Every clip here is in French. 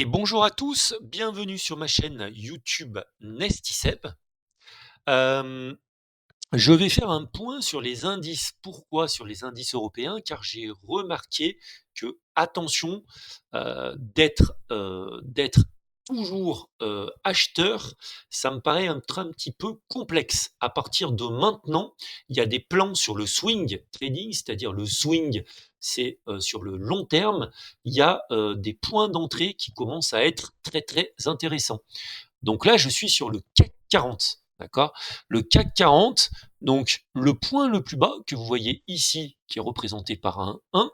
Et bonjour à tous, bienvenue sur ma chaîne YouTube Nestiseb. Hem, je vais faire un point sur les indices. Pourquoi sur les indices européens? Car j'ai remarqué que, attention, d'être toujours, acheteur, ça me paraît être un petit peu complexe. À partir de maintenant, il y a des plans sur le swing trading, c'est-à-dire le swing, c'est, sur le long terme. Il y a, des points d'entrée qui commencent à être très, très intéressants. Donc là, je suis sur le CAC 40, d'accord? Le CAC 40, donc le point le plus bas que vous voyez ici, qui est représenté par un 1,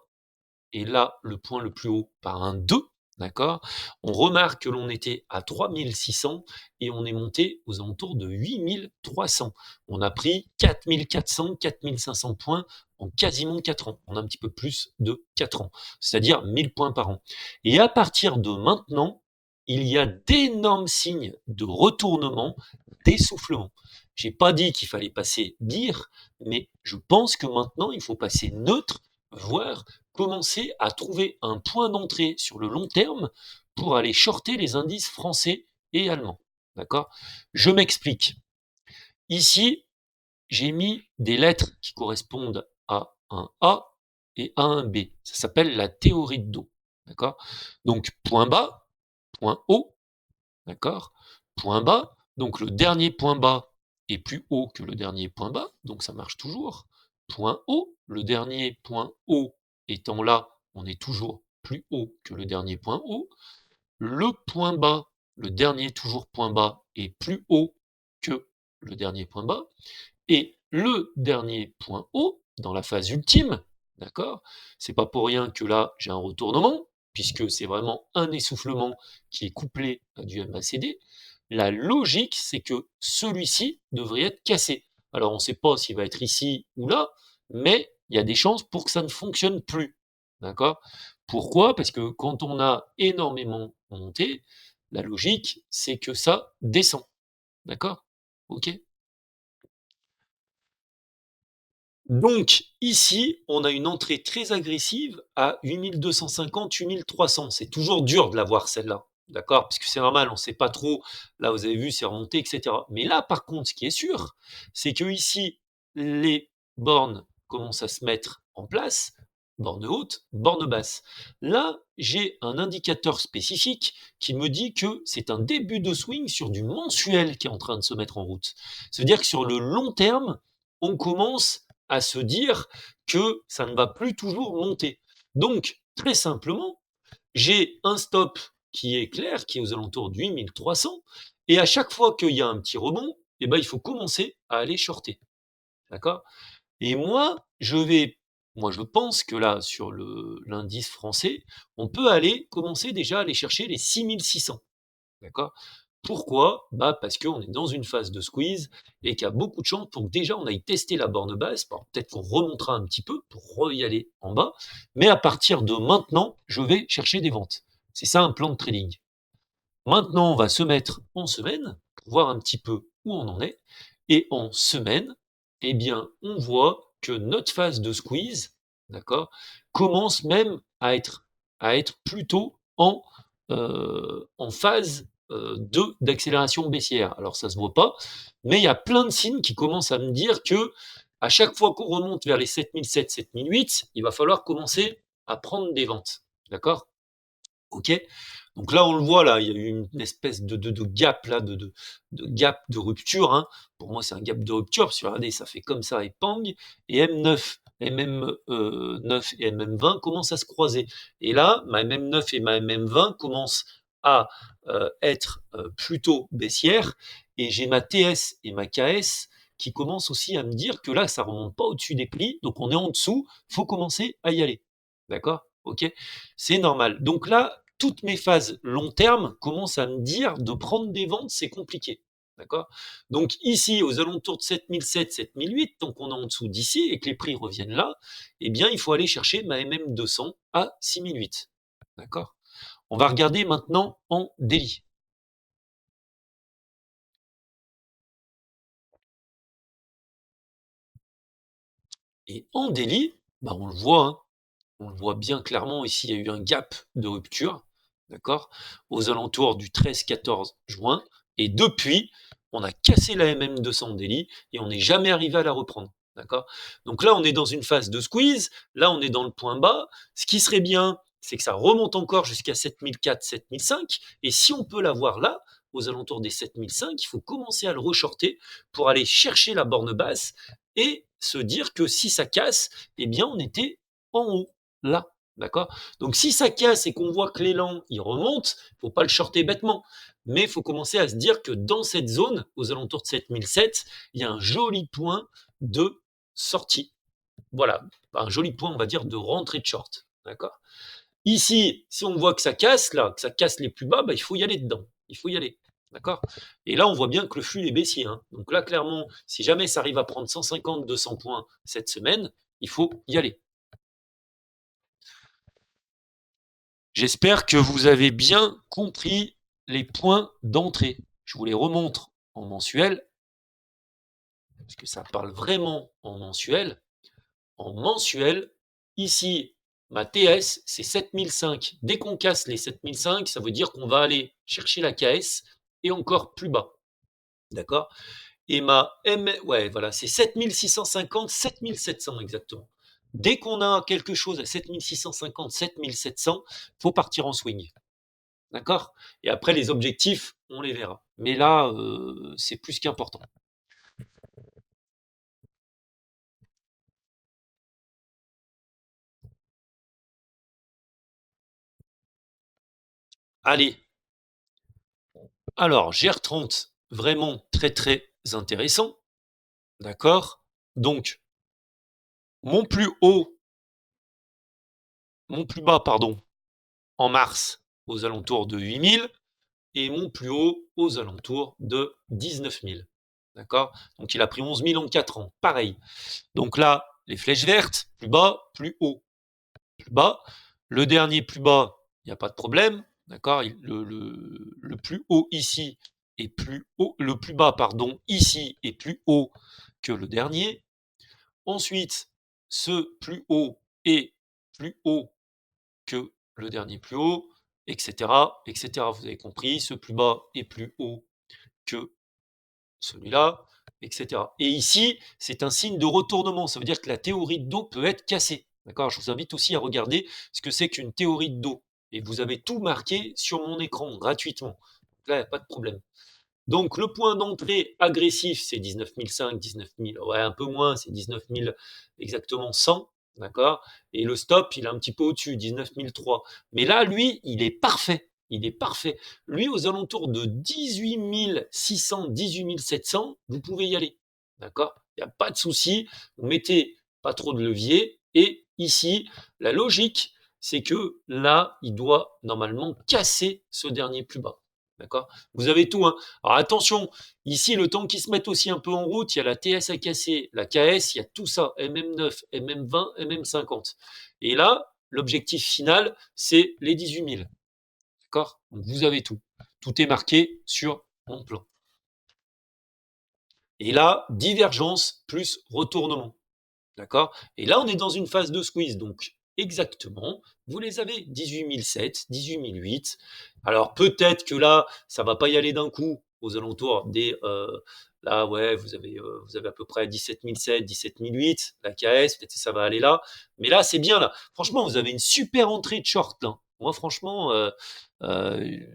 et là, le point le plus haut par un 2, d'accord? On remarque que l'on était à 3600 et on est monté aux alentours de 8300. On a pris 4400, 4500 points en quasiment 4 ans. On a un petit peu plus de 4 ans, c'est-à-dire 1000 points par an. Et à partir de maintenant, il y a d'énormes signes de retournement, d'essoufflement. J'ai pas dit qu'il fallait passer dire, mais je pense que maintenant, il faut passer neutre, voire commencer à trouver un point d'entrée sur le long terme pour aller shorter les indices français et allemands. D'accord? Je m'explique. Ici, j'ai mis des lettres qui correspondent à un A et à un B. Ça s'appelle la théorie de dos. D'accord? Donc, point bas, point haut, d'accord? Point bas, donc le dernier point bas est plus haut que le dernier point bas, donc ça marche toujours. Point haut, le dernier point haut étant là, on est toujours plus haut que le dernier point haut. Le point bas, le dernier toujours point bas, est plus haut que le dernier point bas. Et le dernier point haut, dans la phase ultime, d'accord? C'est pas pour rien que là, j'ai un retournement, puisque c'est vraiment un essoufflement qui est couplé à du MACD. La logique, c'est que celui-ci devrait être cassé. Alors, on ne sait pas s'il va être ici ou là, mais il y a des chances pour que ça ne fonctionne plus. D'accord? Pourquoi? Parce que quand on a énormément monté, la logique, c'est que ça descend. D'accord? Ok? Donc ici, on a une entrée très agressive à 8250, 8300. C'est toujours dur de la voir celle-là, d'accord? Puisque c'est normal, on ne sait pas trop. Là, vous avez vu, c'est remonté, etc. Mais là, par contre, ce qui est sûr, c'est que ici, les bornes commencent à se mettre en place, borne haute, borne basse. Là, j'ai un indicateur spécifique qui me dit que c'est un début de swing sur du mensuel qui est en train de se mettre en route. Ça veut dire que sur le long terme, on commence à se dire que ça ne va plus toujours monter. Donc, très simplement, j'ai un stop qui est clair, qui est aux alentours de 8300, et à chaque fois qu'il y a un petit rebond, eh ben, il faut commencer à aller shorter. D'accord? Et moi, je pense que là, sur l'indice français, on peut commencer déjà à aller chercher les 6600. D'accord? Pourquoi? Bah, parce qu'on est dans une phase de squeeze et qu'il y a beaucoup de chances pour que déjà on aille tester la borne basse. Bon, peut-être qu'on remontera un petit peu pour y aller en bas, mais à partir de maintenant, je vais chercher des ventes. C'est ça un plan de trading. Maintenant, on va se mettre en semaine pour voir un petit peu où on en est. Et en semaine, eh bien, on voit que notre phase de squeeze, d'accord, commence même à être plutôt en phase d'accélération baissière. Alors, ça se voit pas, mais il y a plein de signes qui commencent à me dire que à chaque fois qu'on remonte vers les 7007, 7008, il va falloir commencer à prendre des ventes. D'accord? Ok? Donc là, on le voit, là, il y a eu une espèce de gap, là, de gap de rupture. Hein. Pour moi, c'est un gap de rupture, parce que regardez, ça fait comme ça, et pang, et M9, MM9 et MM20 commencent à se croiser. Et là, ma MM9 et ma MM20 commencent à être plutôt baissières, et j'ai ma TS et ma KS qui commencent aussi à me dire que là, ça remonte pas au-dessus des prix, donc on est en dessous, faut commencer à y aller. D'accord? Ok? C'est normal. Donc là, toutes mes phases long terme commencent à me dire de prendre des ventes, c'est compliqué. D'accord? Donc ici, aux alentours de 7007, 7008, tant qu'on est en dessous d'ici et que les prix reviennent là, eh bien, il faut aller chercher ma MM200 à 6008. D'accord? On va regarder maintenant en daily. Et en daily, bah, on le voit, hein, on le voit bien clairement ici, il y a eu un gap de rupture. d'accord? Aux alentours du 13-14 juin. Et depuis, on a cassé la MM200 daily et on n'est jamais arrivé à la reprendre, d'accord? Donc là, on est dans une phase de squeeze. Là, on est dans le point bas. Ce qui serait bien, c'est que ça remonte encore jusqu'à 7004, 7005. Et si on peut l'avoir là, aux alentours des 7005, il faut commencer à le reshorter pour aller chercher la borne basse et se dire que si ça casse, eh bien, on était en haut, là, d'accord? Donc si ça casse et qu'on voit que l'élan, il remonte, il ne faut pas le shorter bêtement. Mais il faut commencer à se dire que dans cette zone, aux alentours de 7007, il y a un joli point de sortie. Voilà, un joli point, on va dire, de rentrée de short. D'accord? Ici, si on voit que ça casse, là, que ça casse les plus bas, bah, il faut y aller dedans. Il faut y aller. D'accord? Et là, on voit bien que le flux est baissier, hein. Donc là, clairement, si jamais ça arrive à prendre 150, 200 points cette semaine, il faut y aller. J'espère que vous avez bien compris les points d'entrée. Je vous les remontre en mensuel, parce que ça parle vraiment en mensuel. En mensuel, ici, ma TS, c'est 7005. Dès qu'on casse les 7005, ça veut dire qu'on va aller chercher la KS et encore plus bas. D'accord? Et ma M, ouais, voilà, c'est 7650, 7700 exactement. Dès qu'on a quelque chose à 7650, 7700, il faut partir en swing. D'accord? Et après, les objectifs, on les verra. Mais là, c'est plus qu'important. Allez, alors GR30, vraiment très très intéressant. D'accord? Donc, mon plus haut, mon plus bas, pardon, en mars, aux alentours de 8000, et mon plus haut aux alentours de 19 000. D'accord? Donc, il a pris 11 000 en 4 ans. Pareil. Donc là, les flèches vertes, plus bas, plus haut. Plus bas. Le dernier plus bas, il n'y a pas de problème. D'accord? Le plus haut ici est plus haut, le plus bas, pardon, ici est plus haut que le dernier. Ensuite, ce plus haut est plus haut que le dernier plus haut, etc., etc. Vous avez compris, ce plus bas est plus haut que celui-là, etc. Et ici, c'est un signe de retournement. Ça veut dire que la théorie de dos peut être cassée. D'accord? Je vous invite aussi à regarder ce que c'est qu'une théorie de dos. Et vous avez tout marqué sur mon écran gratuitement. Donc là, il n'y a pas de problème. Donc, le point d'entrée agressif, c'est 19 500, 19 000, ouais, un peu moins, c'est 19 000 exactement 100, d'accord? Et le stop, il est un petit peu au-dessus, 19 003. Mais là, lui, il est parfait. Il est parfait. Lui, aux alentours de 18 600, 18 700, vous pouvez y aller. D'accord? Il n'y a pas de souci. Vous mettez pas trop de levier. Et ici, la logique, c'est que là, il doit normalement casser ce dernier plus bas. D'accord? Vous avez tout, hein. Alors attention, ici, le temps qu'ils se mettent aussi un peu en route, il y a la TS à casser, la KS, il y a tout ça, MM9, MM20, MM50. Et là, l'objectif final, c'est les 18 000. D'accord? Donc vous avez tout. Tout est marqué sur mon plan. Et là, divergence plus retournement. D'accord? Et là, on est dans une phase de squeeze. Donc, exactement, vous les avez 18 007, 18 008. Alors, peut-être que là, ça va pas y aller d'un coup aux alentours des. Là, ouais, vous avez à peu près 17 007, 17 008, la KS, peut-être que ça va aller là. Mais là, c'est bien, là. Franchement, vous avez une super entrée de short, là. Moi, franchement,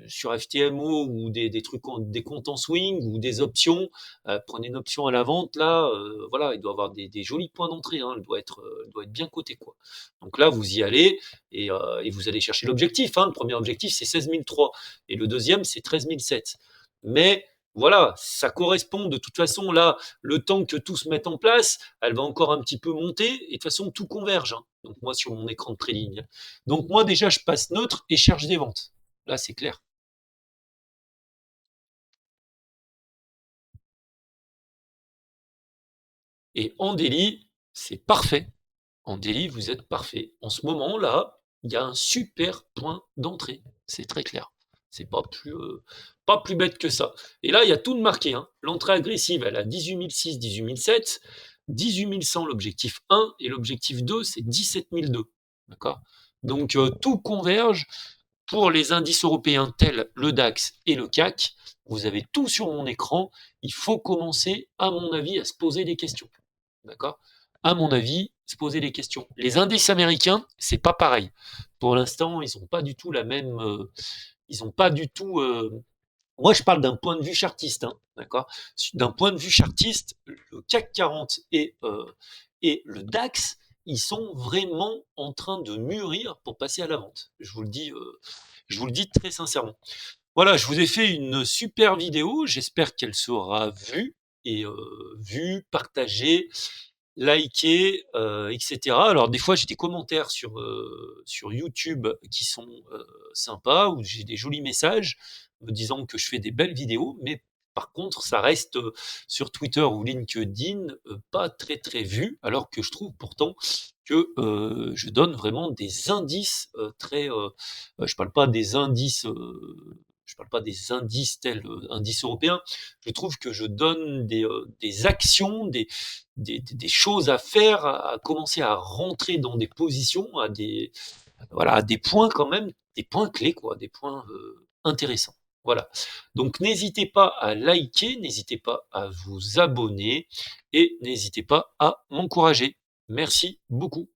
sur FTMO ou des trucs, des comptes en swing ou des options, prenez une option à la vente, là, voilà, il doit avoir des jolis points d'entrée, hein, elle doit être bien cotée, quoi. Donc là, vous y allez et vous allez chercher l'objectif, hein. Le premier objectif, c'est 16 003 et le deuxième, c'est 13 007. Mais voilà, ça correspond de toute façon, là, le temps que tout se mette en place, elle va encore un petit peu monter et de toute façon, tout converge, hein. Donc moi, sur mon écran de trading. Donc moi, déjà, je passe neutre et cherche des ventes. Là, c'est clair. Et en daily, c'est parfait. En daily, vous êtes parfait. En ce moment-là, il y a un super point d'entrée. C'est très clair. C'est pas plus bête que ça. Et là, il y a tout de marqué, hein. L'entrée agressive, elle a 18 006, 18 007, 18 100 l'objectif 1 et l'objectif 2, c'est 17 002. D'accord? Donc tout converge Pour les indices européens tels le DAX et le CAC, vous avez tout sur mon écran. Il faut commencer, à mon avis, à se poser des questions. D'accord? À mon avis, se poser des questions. Les indices américains, c'est pas pareil. Pour l'instant, ils n'ont pas du tout la même. Ils n'ont pas du tout. Moi, je parle d'un point de vue chartiste, hein, d'accord? D'un point de vue chartiste, le CAC 40 et le DAX, ils sont vraiment en train de mûrir pour passer à la vente. Je vous le dis très sincèrement. Voilà, je vous ai fait une super vidéo. J'espère qu'elle sera vue et vue, partagée, likée, etc. Alors des fois, j'ai des commentaires sur YouTube qui sont sympas, où j'ai des jolis messages me disant que je fais des belles vidéos, mais par contre, ça reste sur Twitter ou LinkedIn pas très très vu, alors que je trouve pourtant que je donne vraiment des indices très. Je parle pas des indices. Je parle pas des indices tels indices européens. Je trouve que je donne des actions, des choses à faire, à commencer à rentrer dans des positions, voilà, à des points quand même, des points clés, quoi, des points intéressants. Voilà. Donc n'hésitez pas à liker, n'hésitez pas à vous abonner et n'hésitez pas à m'encourager. Merci beaucoup.